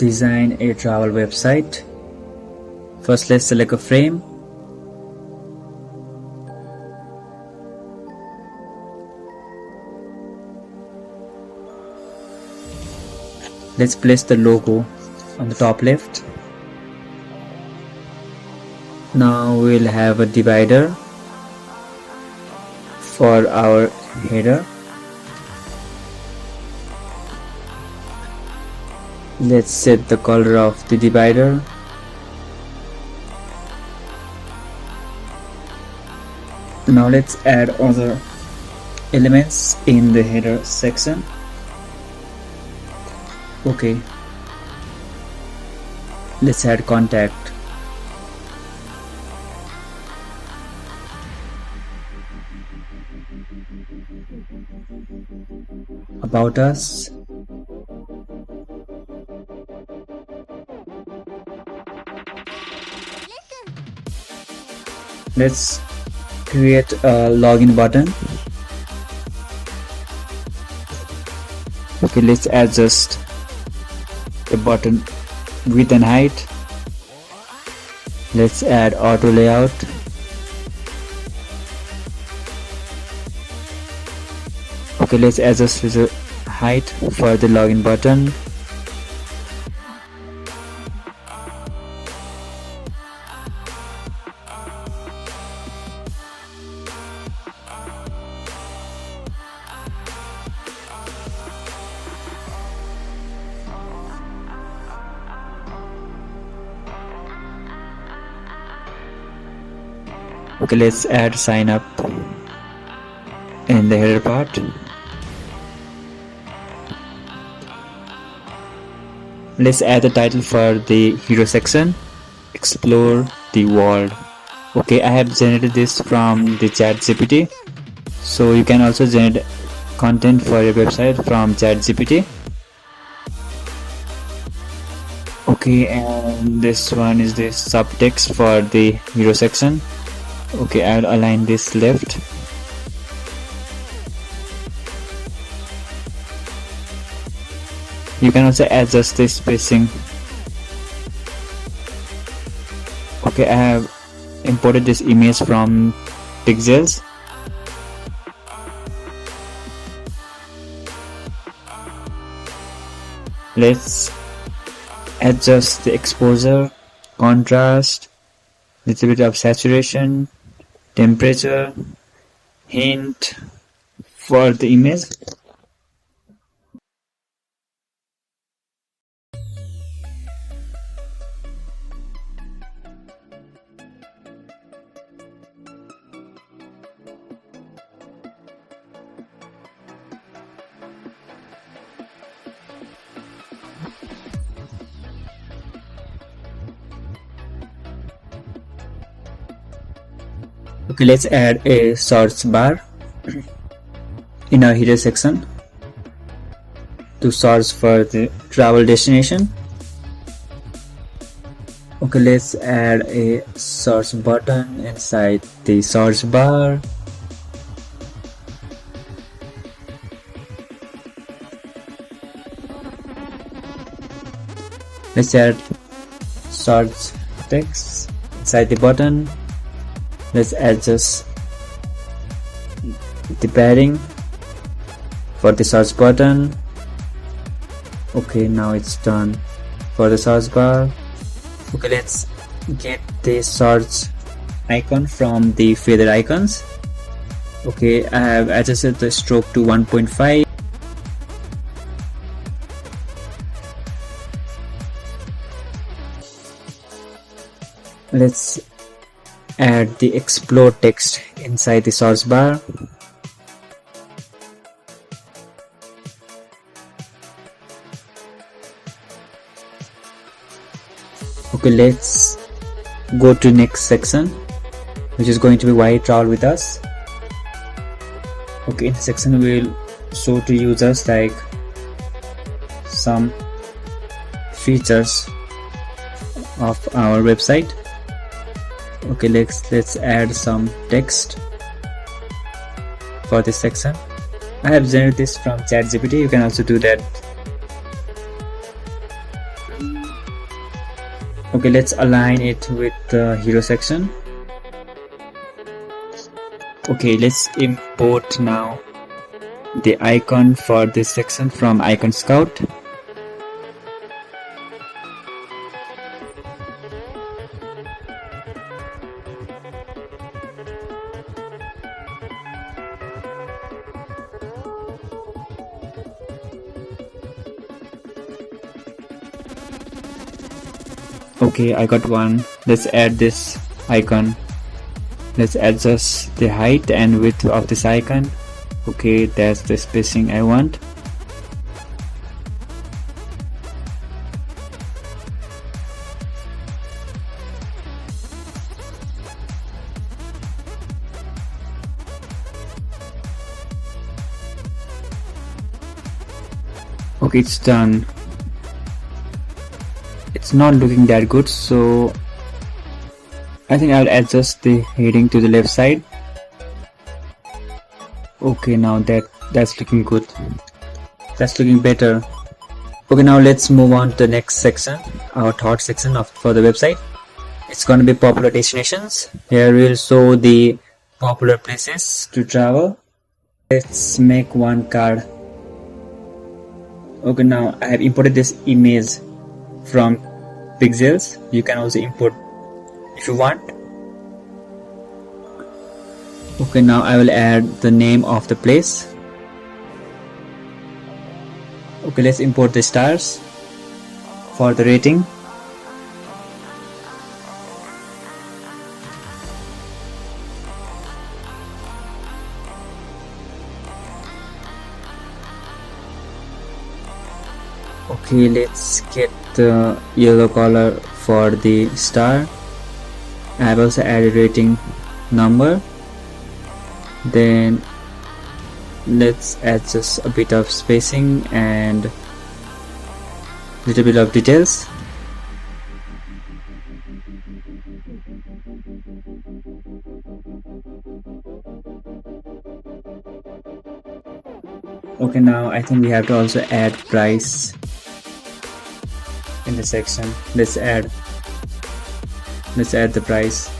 design a travel website. First, let's select a frame. Let's place the logo on the top left. Now we'll have a divider for our header. Let's set the color of the divider. Now let's add other elements in the header section. Okay, let's add contact. About us. Let's create a login button. Okay, let's adjust the button width and height. Let's add auto layout. Okay, let's adjust the height for the login button. Okay, let's add sign up in the header part. Let's add the title for the hero section, explore the world. Okay, I have generated this from the ChatGPT, so you can also generate content for your website from ChatGPT. Okay, and this one is the subtext for the hero section. Okay, I'll align this left. You can also adjust the spacing. Okay, I have imported this image from Pixels. Let's adjust the exposure, contrast, little bit of saturation, temperature, hint for the image. Okay, let's add a search bar in our header section to search for the travel destination. Okay, let's add a search button inside the search bar. Let's add search text inside the button. Let's adjust the padding for the search button. Okay, now it's done for the search bar. Okay, let's get the search icon from the feather icons. Okay, I have adjusted the stroke to 1.5. Let's add the explore text inside the search bar. Okay, let's go to next section, which is going to be why travel with us. Okay, in the section we will show to users like some features of our website. Okay, let's add some text for this section. I have generated this from ChatGPT. You can also do that. Okay, let's align it with the hero section. Okay, let's import now the icon for this section from icon scout. Okay, I got one. Let's add this icon. Let's adjust the height and width of this icon. Okay, that's the spacing I want. Okay, it's done. It's not looking that good, so I think I'll adjust the heading to the left side. Okay, now that's looking good. That's looking better. Okay, now let's move on to the next section, our third section for the website. It's going to be popular destinations. Here we'll show the popular places to travel. Let's make one card. Okay, now I have imported this image from Pixels. You can also import if you want. Okay, now I will add the name of the place. Okay, let's import the stars for the rating. Okay, let's get the yellow color for the star. I have also added rating number. Then let's add just a bit of spacing and little bit of details. Okay, now I think we have to also add price in the section. Let's add the price.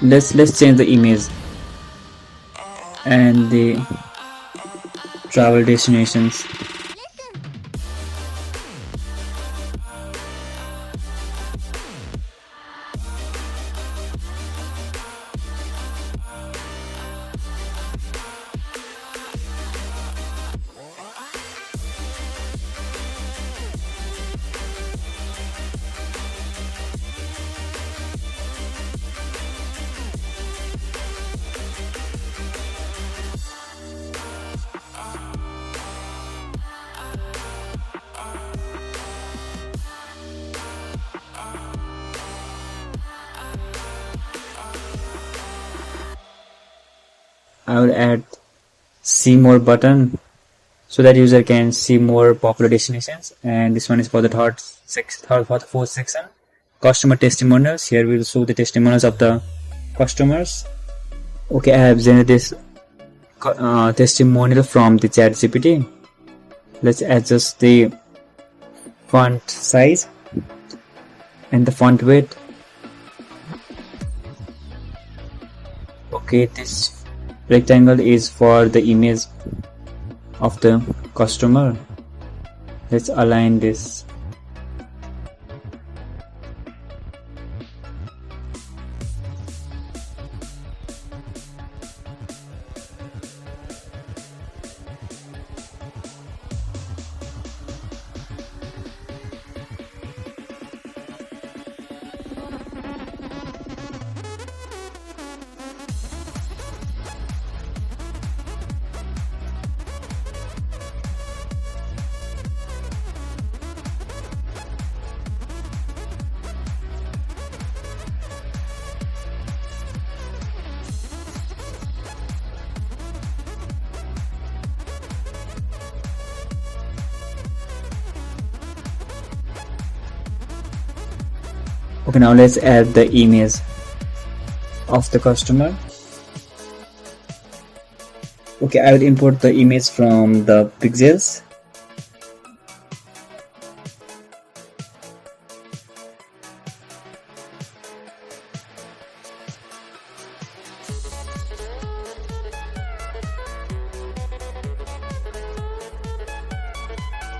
Let's change the image and the travel destinations. I will add see more button so that user can see more popular destinations. And this one is for the fourth section, customer testimonials. Here we will show the testimonials of the customers. Okay, I have generated this testimonial from the ChatGPT. Let's adjust the font size and the font width. Okay, this rectangle is for the image of the customer. Let's align this. Okay, now let's add the image of the customer. Okay, I will import the image from the pixels.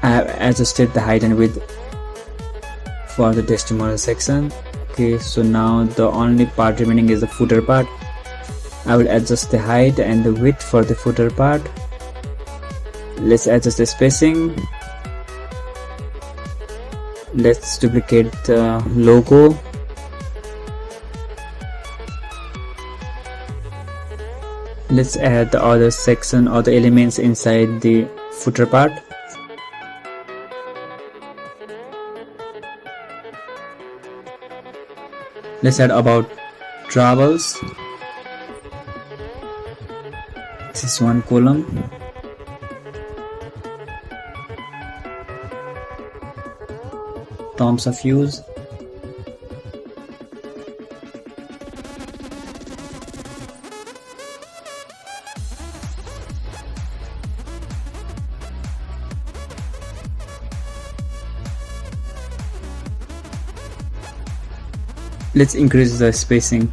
I have adjusted the height and width for the testimonial section. Okay, so now the only part remaining is the footer part. I will adjust the height and the width for the footer part. Let's adjust the spacing. Let's duplicate the logo. Let's add the other section or the elements inside the footer part. Let's add about travels. This is one column. Terms of use. Let's increase the spacing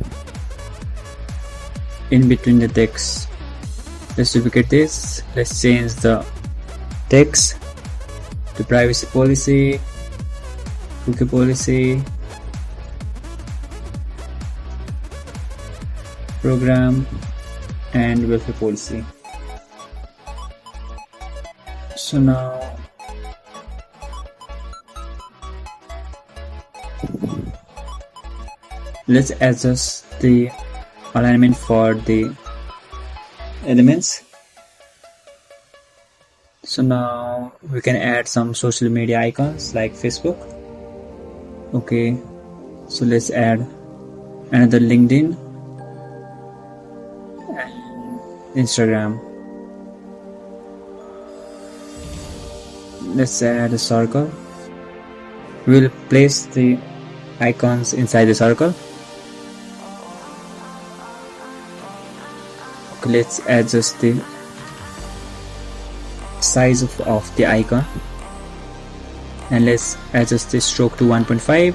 in between the text. Let's duplicate this. Let's change the text to privacy policy, cookie policy, program, and welfare policy. So now let's adjust the alignment for the elements. So now we can add some social media icons like Facebook. Okay, so let's add another LinkedIn and Instagram. Let's add a circle. We'll place the icons inside the circle. Okay, let's adjust the size of the icon and let's adjust the stroke to 1.5.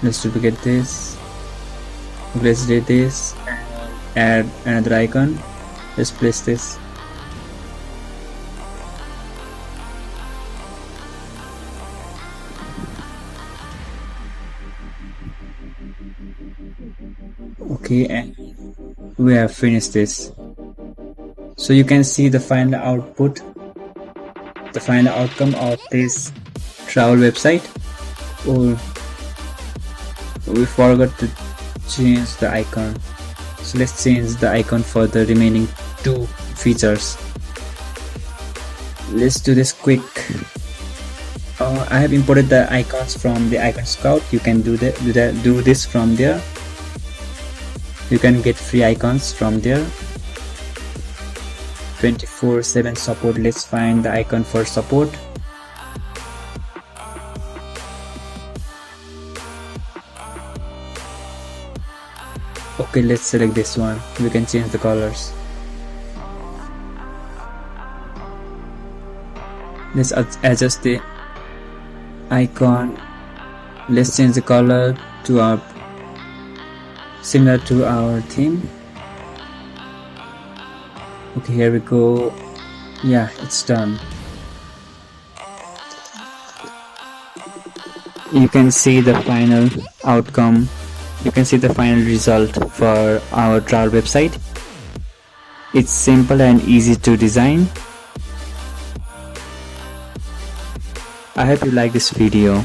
Let's duplicate this. Let's delete this and add another icon. Let's place this. Okay, and we have finished this. So you can see the final output, the final outcome of this travel website. Oh, we forgot to change the icon. So let's change the icon for the remaining two features. Let's do this quick. I have imported the icons from the Icon Scout. You can do this from there. You can get free icons from there. 24/7 support. Let's find the icon for support. Okay, let's select this one. We can change the colors. Let's adjust the icon. Let's change the color to our similar to our theme. Okay, here we go. Yeah, it's done. You can see the final outcome. You can see the final result for our travel website. It's simple and easy to design. I hope you like this video.